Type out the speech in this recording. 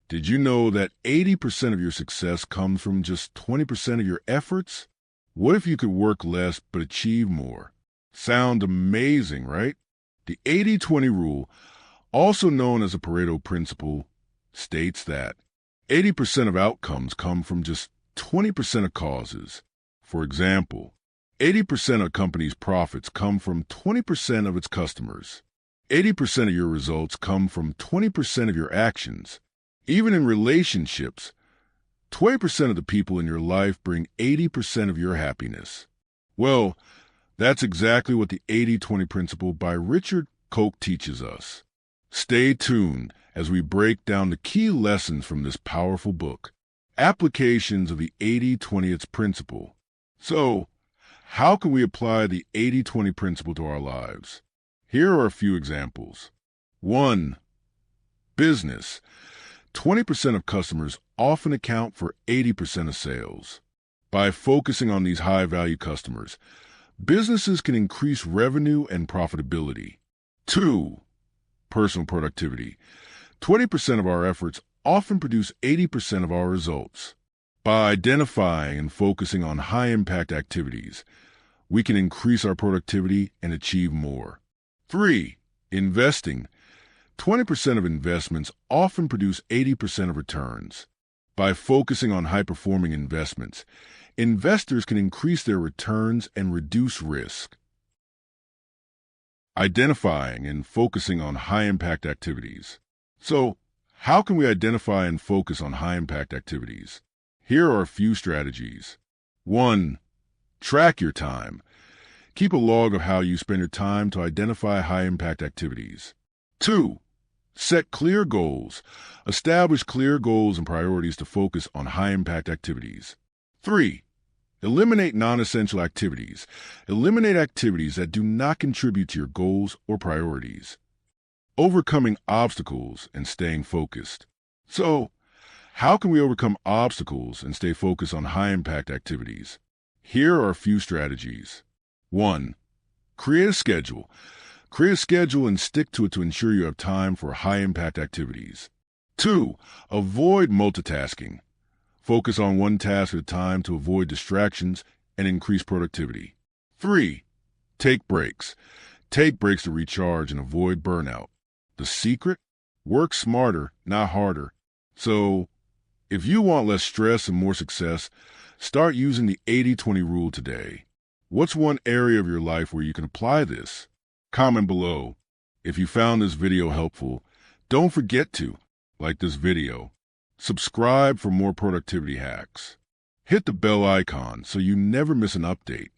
Did you know that 80% of your success comes from just 20% of your efforts? What if you could work less but achieve more? Sound amazing, right? The 80-20 rule, also known as the Pareto Principle, states that 80% of outcomes come from just 20% of causes. For example, 80% of a company's profits come from 20% of its customers. 80% of your results come from 20% of your actions. Even in relationships, 20% of the people in your life bring 80% of your happiness. Well, that's exactly what the 80-20 principle by Richard Koch teaches us. Stay tuned as we break down the key lessons from this powerful book, applications of the 80-20 principle. So, how can we apply the 80-20 principle to our lives? Here are a few examples. 1. Business. 20% of customers often account for 80% of sales. By focusing on these high-value customers, businesses can increase revenue and profitability. 2. Personal productivity. 20% of our efforts often produce 80% of our results. By identifying and focusing on high-impact activities, we can increase our productivity and achieve more. 3. Investing. 20% of investments often produce 80% of returns. By focusing on high-performing investments, investors can increase their returns and reduce risk. Identifying and focusing on high-impact activities. So, how can we identify and focus on high-impact activities? Here are a few strategies. 1. Track your time. Keep a log of how you spend your time to identify high-impact activities. 2. Set clear goals. Establish clear goals and priorities to focus on high-impact activities. 3. Eliminate non-essential activities. Eliminate activities that do not contribute to your goals or priorities. Overcoming obstacles and staying focused. So, how can we overcome obstacles and stay focused on high-impact activities? Here are a few strategies. 1. Create a schedule. Create a schedule and stick to it to ensure you have time for high-impact activities. 2. Avoid multitasking. Focus on one task at a time to avoid distractions and increase productivity. 3. Take breaks. Take breaks to recharge and avoid burnout. The secret? Work smarter, not harder. So, if you want less stress and more success, start using the 80-20 rule today. What's one area of your life where you can apply this? Comment below. If you found this video helpful, don't forget to like this video. Subscribe for more productivity hacks. Hit the bell icon so you never miss an update.